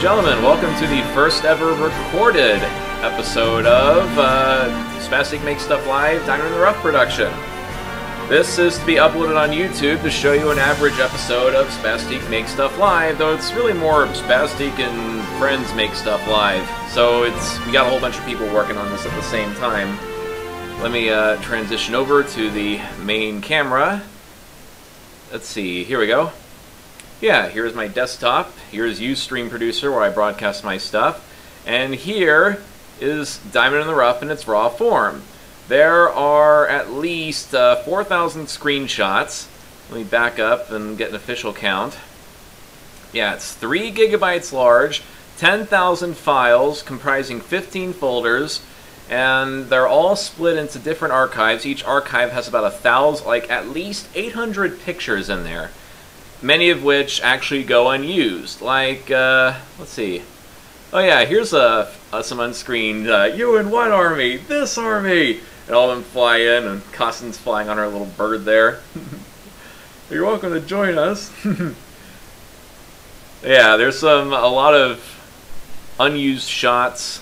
gentlemen, welcome to the first ever recorded episode of Spastic Makes Stuff Live, Diner in the Rough production. This is to be uploaded on YouTube to show you an average episode of Spastic Makes Stuff Live, though it's really more Spastic and Friends Make Stuff Live. So we got a whole bunch of people working on this at the same time. Let me transition over to the main camera. Let's see, here we go. Yeah, here's my desktop. Here's Ustream Producer where I broadcast my stuff. And here is Diamond in the Rough in its raw form. There are at least 4,000 screenshots. Let me back up and get an official count. Yeah, it's 3 gigabytes large, 10,000 files comprising 15 folders, and they're all split into different archives. Each archive has about 1,000, like at least 800 pictures in there. Many of which actually go unused. Like, let's see. Oh yeah, here's some unscreened, you in what army? This army! And all of them fly in, and Costin's flying on her little bird there. You're welcome to join us. Yeah, there's a lot of unused shots,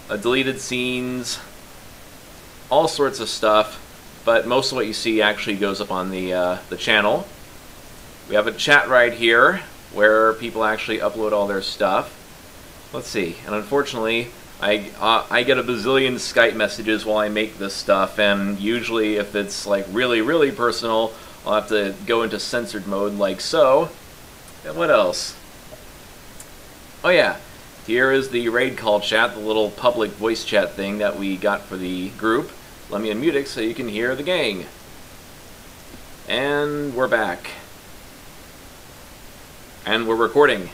deleted scenes, all sorts of stuff, but most of what you see actually goes up on the channel. We have a chat right here where people actually upload all their stuff. Let's see, and unfortunately I get a bazillion Skype messages while I make this stuff, and usually if it's like really personal, I'll have to go into censored mode like so. And what else? Oh yeah, here is the raid call chat, the little public voice chat thing that we got for the group. Let me unmute it so you can hear the gang. And we're back. And we're recording.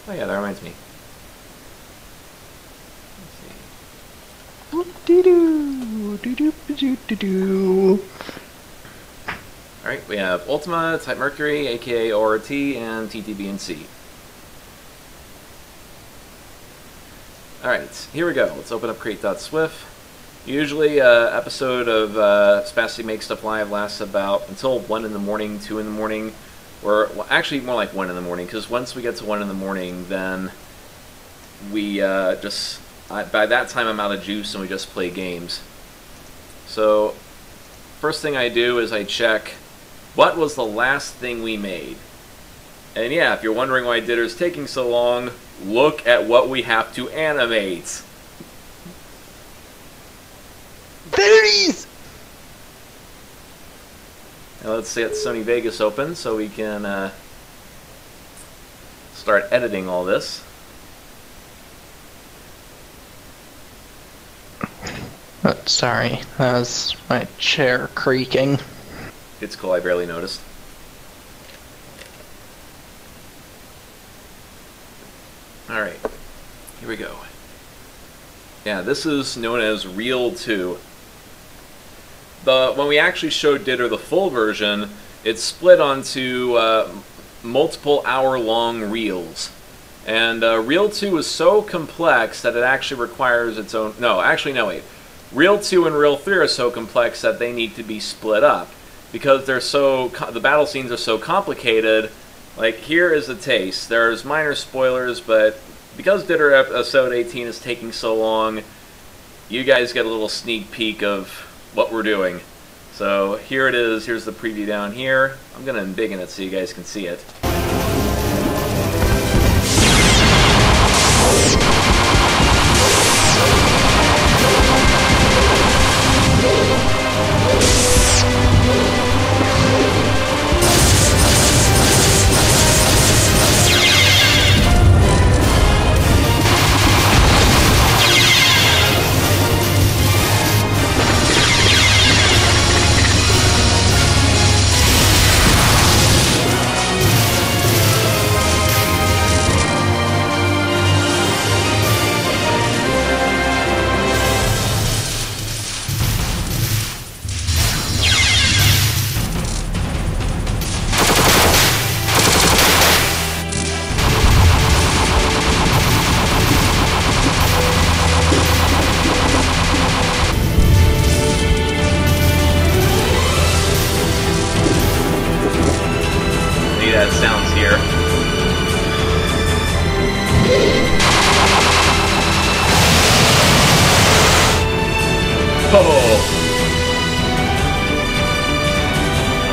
Oh yeah, that reminds me. Alright, we have Ultima, Type Mercury, aka ORT, and TTB&C. Alright, here we go. Let's open up crate.swift. Usually, episode of Spastic Make Stuff Live lasts about until 1 in the morning, 2 in the morning, or well, actually more like 1 in the morning, because once we get to 1 in the morning, then we by that time I'm out of juice and we just play games. So, first thing I do is I check what was the last thing we made. And yeah, if you're wondering why DitR's taking so long, look at what we have to animate. There it is! Now let's get Sony Vegas open so we can start editing all this. Oh, sorry, that was my chair creaking. It's cool, I barely noticed. Alright, here we go. Yeah, this is known as Reel 2. When we actually showed DitR the full version, it's split onto multiple hour-long reels. And Reel 2 is so complex that it actually requires its own... No, actually, no, wait. Reel 2 and Reel 3 are so complex that they need to be split up. Because they're so... the battle scenes are so complicated. Like, here is a taste. There's minor spoilers, but because DitR episode 18 is taking so long, you guys get a little sneak peek of what we're doing. So here it is, here's the preview down here. I'm going to embiggen it so you guys can see it.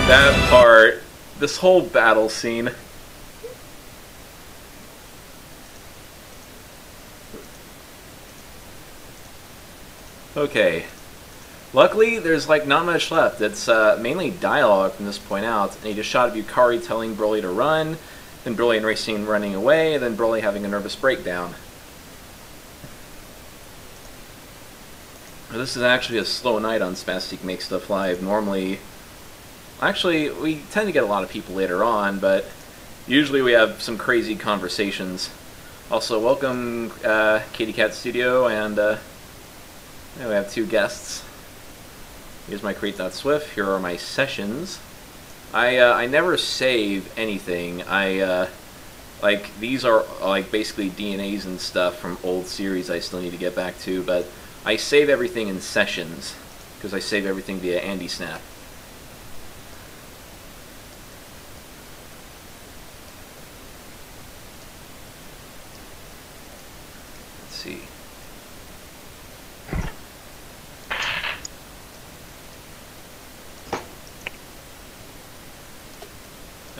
That part, this whole battle scene. Okay. Luckily, there's like not much left. It's mainly dialogue from this point out. And you just shot of Yukari telling Broly to run, then Broly and Racine running away, and then Broly having a nervous breakdown. This is actually a slow night on Spastic Make Stuff Live. Normally, actually, we tend to get a lot of people later on, but usually we have some crazy conversations. Also, welcome Katie Cat Studio, and we have 2 guests. Here's my Create.Swift. Here are my sessions. I never save anything. Like, these are like basically DNAs and stuff from old series I still need to get back to, but I save everything in sessions, because I save everything via Andy Snap. Let's see.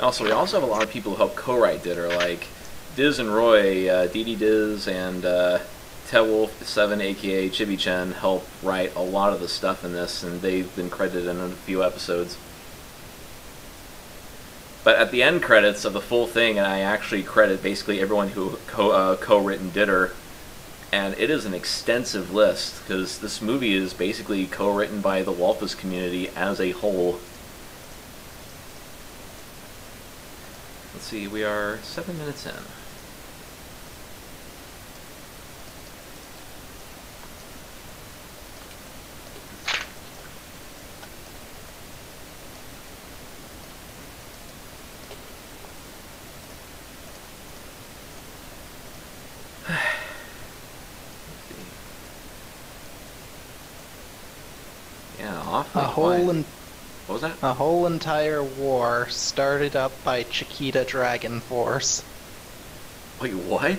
Also, we also have a lot of people who help co-write DitR, like Diz and Roy, DD Diz, and Tewolf7, aka Chibi Chen, help write a lot of the stuff in this, and they've been credited in a few episodes. But at the end credits of the full thing, and I actually credit basically everyone who co-written DitR, and it is an extensive list, because this movie is basically co-written by the Walpus community as a whole. Let's see, we are 7 minutes in. Yeah, awfully quiet. What was that? A whole entire war started up by Chiquita Dragon Force. Wait, what?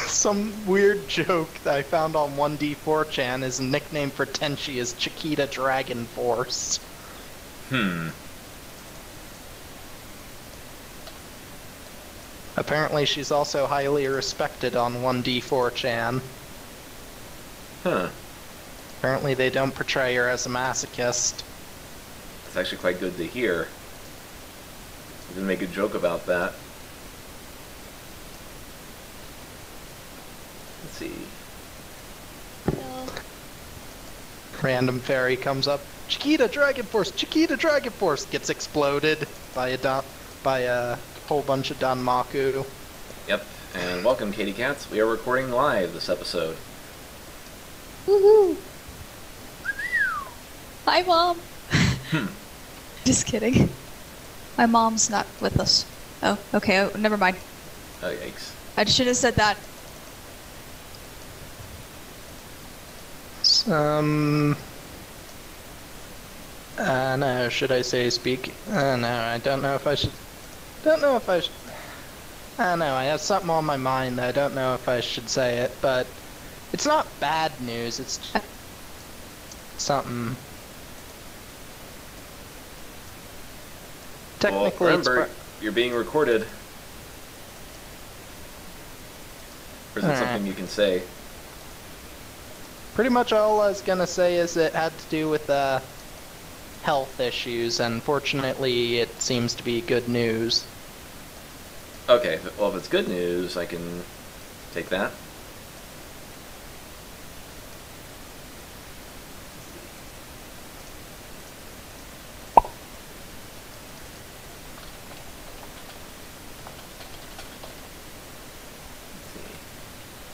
Some weird joke that I found on 1D4chan is a nickname for Tenchi is Chiquita Dragon Force. Apparently she's also highly respected on 1D4chan. Huh. Apparently they don't portray her as a masochist. It's actually quite good to hear. You can make a joke about that. Let's see. No. Random fairy comes up. Chiquita Dragon Force! Chiquita Dragon Force! Gets exploded by a whole bunch of Danmaku. Yep, and welcome Katie Cats. We are recording live this episode. Woohoo! Hi, Mom! Just kidding. My mom's not with us. Oh, okay, oh, never mind. Oh, yikes. I should have said that. No, should I say speak? No, I don't know if I should. I don't know, I have something on my mind that I don't know if I should say it, but it's not bad news, it's something. Technically, well, remember, you're being recorded. Or is it something you can say? Pretty much all I was gonna say is it had to do with health issues, and fortunately it seems to be good news. Okay, well if it's good news, I can take that.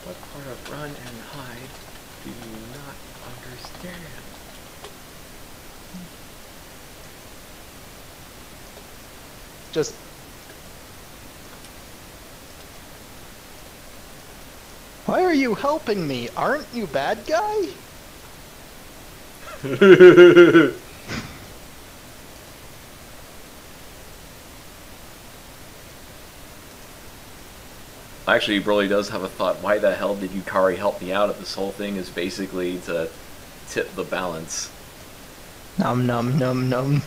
What part of run and hide do you not understand? Just... Why are you helping me? Aren't you bad guy? Actually, Broly does have a thought. Why the hell did Yukari help me out if this whole thing is basically to tip the balance? Nom nom nom nom.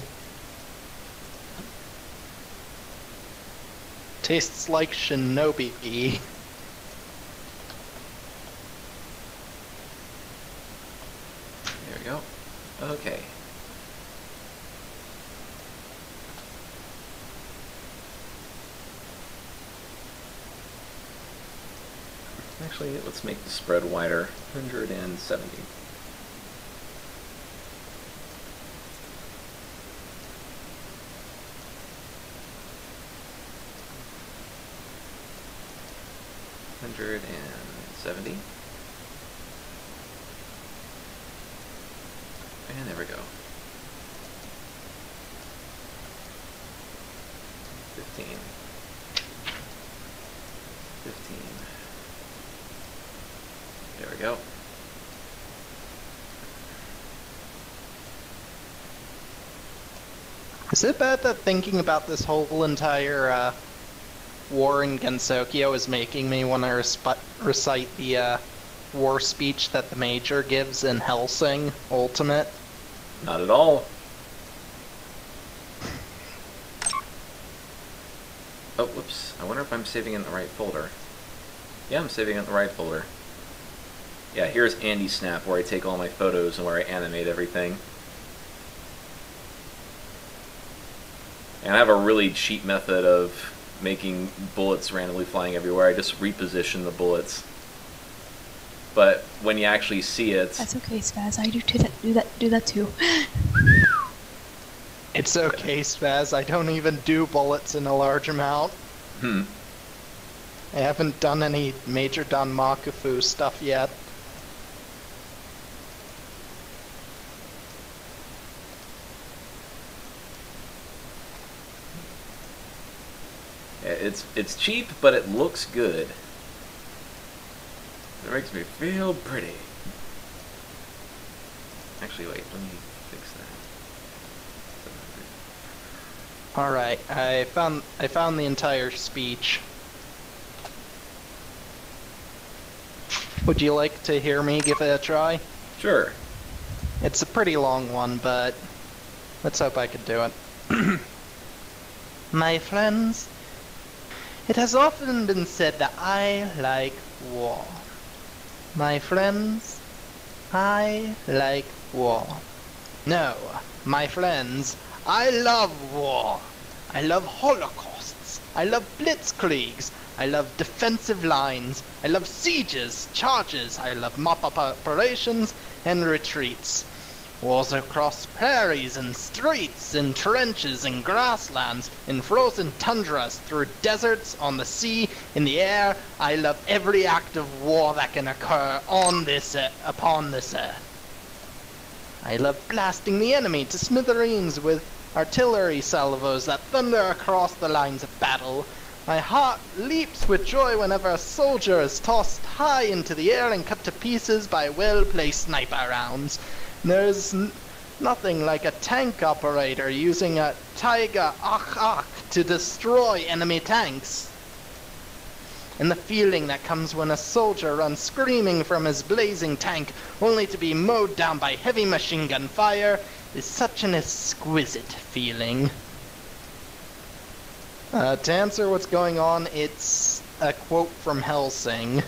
Tastes like shinobi. There we go. Okay. Actually, let's make the spread wider. 170. And there we go. 15. 15. There we go. Is it bad that thinking about this whole entire war in Gensokyo is making me want to recite the war speech that the Major gives in Hellsing Ultimate? Not at all. Oh, whoops. I wonder if I'm saving in the right folder. Yeah, I'm saving in the right folder. Yeah, here's Andy Snap, where I take all my photos and where I animate everything. And I have a really cheap method of making bullets randomly flying everywhere. I just reposition the bullets. But when you actually see it... That's okay, Spaz. I do that too. It's okay, Spaz. I don't even do bullets in a large amount. I haven't done any Major Don Makufu stuff yet. It's cheap, but it looks good. It makes me feel pretty. Actually, wait, let me fix that. Alright, I found the entire speech. Would you like to hear me give it a try? Sure. It's a pretty long one, but let's hope I can do it. My friends, it has often been said that I like war. My friends, I like war. No, my friends, I love war. I love holocausts. I love blitzkriegs. I love defensive lines. I love sieges, charges. I love mop-up operations and retreats. Wars across prairies and streets, in trenches and grasslands, in frozen tundras, through deserts, on the sea, in the air. I love every act of war that can occur on this upon this earth. I love blasting the enemy to smithereens with artillery salvos that thunder across the lines of battle. My heart leaps with joy whenever a soldier is tossed high into the air and cut to pieces by well-placed sniper rounds. There's nothing like a tank operator using a Tiger Ach to destroy enemy tanks. And the feeling that comes when a soldier runs screaming from his blazing tank only to be mowed down by heavy machine gun fire is such an exquisite feeling. To answer what's going on, it's a quote from Hellsing.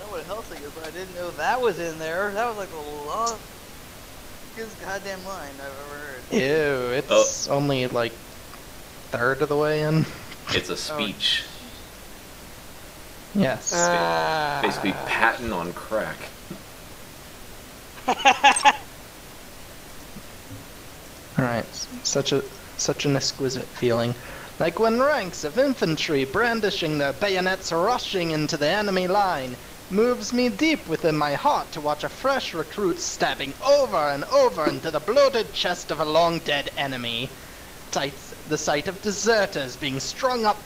What Hellsing is, but I didn't know that was in there. That was like the longest goddamn line I've ever heard. Ew, it's only like third of the way in. It's a speech. Yes. Basically Patton on crack. Alright, such an exquisite feeling. Like when ranks of infantry brandishing their bayonets rushing into the enemy line. Moves me deep within my heart to watch a fresh recruit stabbing over and over into the bloated chest of a long-dead enemy. The sight of deserters being strung up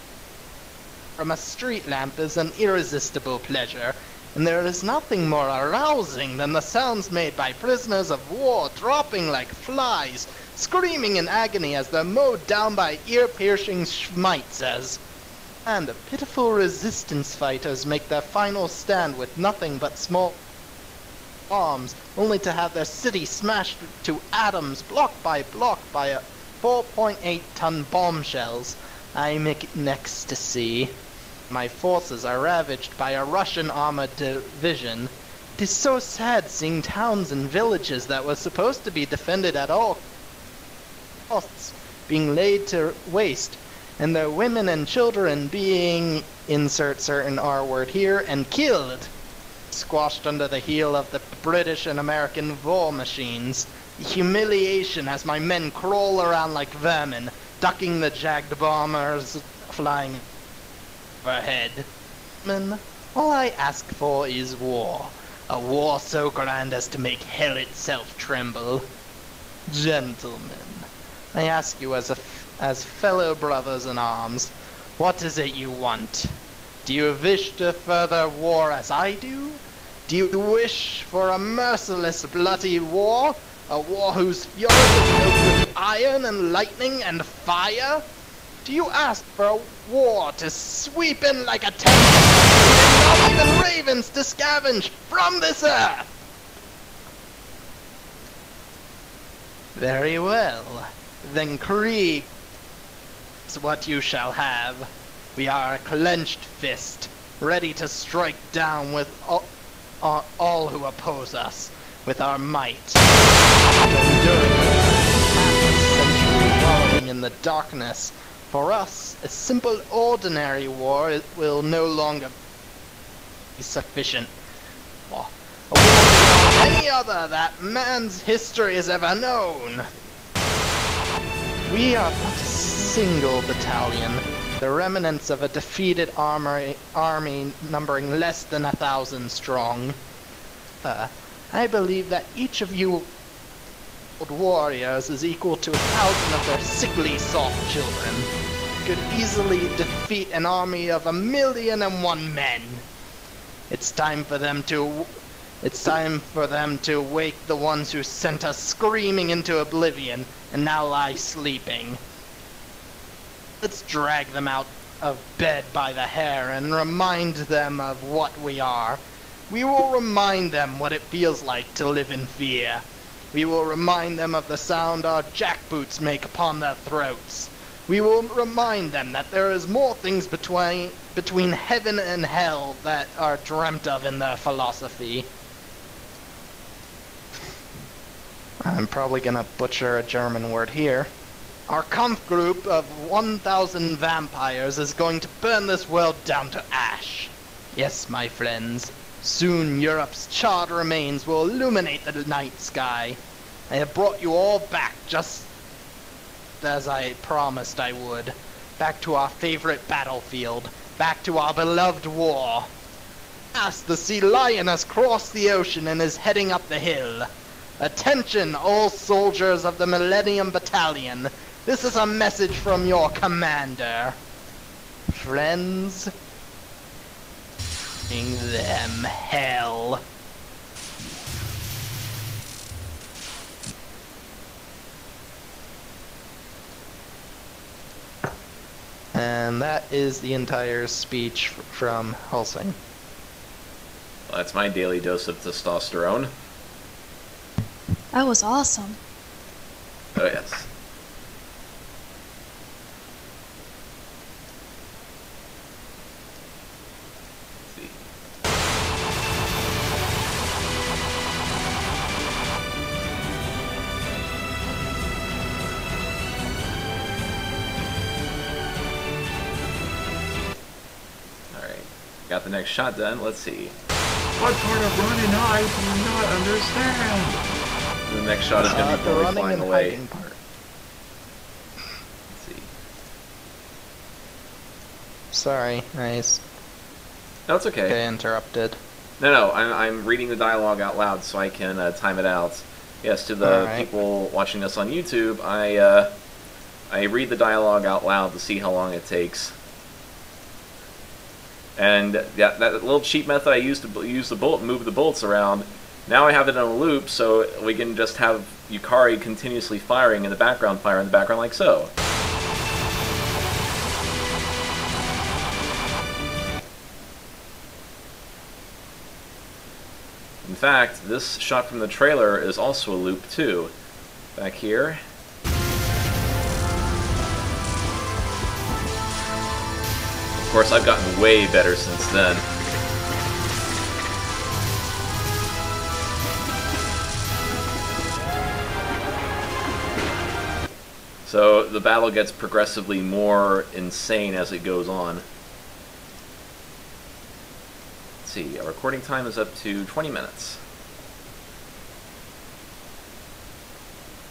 from a street lamp is an irresistible pleasure, and there is nothing more arousing than the sounds made by prisoners of war dropping like flies, screaming in agony as they're mowed down by ear-piercing schmeitzers. And the pitiful resistance fighters make their final stand with nothing but small bombs, only to have their city smashed to atoms block by a 4.8-ton bombshells. I'm in ecstasy. My forces are ravaged by a Russian armored division. It is so sad seeing towns and villages that were supposed to be defended at all costs being laid to waste, and their women and children being, insert certain R word here, and killed, squashed under the heel of the British and American war machines. Humiliation as my men crawl around like vermin, ducking the jagged bombers flying overhead. All I ask for is war. A war so grand as to make hell itself tremble. Gentlemen, I ask you as fellow brothers in arms, what is it you want? Do you wish to further war as I do? Do you wish for a merciless, bloody war? A war whose fury is filled with iron and lightning and fire? Do you ask for a war to sweep in like a tempest, not even ravens to scavenge from this earth? Very well. Then Krieg is what you shall have. We are a clenched fist, ready to strike down with all who oppose us, with our might. Enduring half a century wallowing in the darkness, for us, a simple ordinary war will no longer be sufficient. A war beyond any other that man's history has ever known. We are but a single battalion, the remnants of a defeated army numbering less than 1,000 strong. I believe that each of you warriors is equal to 1,000 of their sickly soft children. Could easily defeat an army of 1,000,001 men. It's time for them to wake the ones who sent us screaming into oblivion and now lie sleeping. Let's drag them out of bed by the hair and remind them of what we are. We will remind them what it feels like to live in fear. We will remind them of the sound our jackboots make upon their throats. We will remind them that there is more things between heaven and hell that are dreamt of in their philosophy. I'm probably gonna butcher a German word here. Our Kampf group of 1,000 vampires is going to burn this world down to ash. Yes, my friends, soon Europe's charred remains will illuminate the night sky. I have brought you all back just as I promised I would. Back to our favorite battlefield. Back to our beloved war. As the sea lion has crossed the ocean and is heading up the hill. Attention, all soldiers of the Millennium Battalion. This is a message from your commander. Friends, bring them hell. And that is the entire speech from Helsing. Well, that's my daily dose of testosterone. That was awesome. Oh, yes. Got the next shot done. Let's see. What part of running I do not understand? The next shot is going to be probably flying away. Part. Let's see. Sorry, nice. No, it's okay. Okay, interrupted. No, I'm reading the dialogue out loud so I can time it out. Yes, to the people watching this on YouTube, I read the dialogue out loud to see how long it takes. And that little cheap method I used to use the bullet, move the bullets around, now I have it in a loop, so we can just have Yukari continuously firing in the background, like so. In fact, this shot from the trailer is also a loop too. Back here. Of course, I've gotten way better since then. So the battle gets progressively more insane as it goes on. Let's see, our recording time is up to 20 minutes.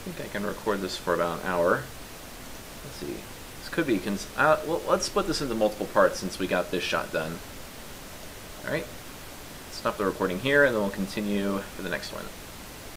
I think I can record this for about an hour. Let's see. This could be... well, let's split this into multiple parts since we got this shot done. Alright. Stop the recording here and then we'll continue for the next one.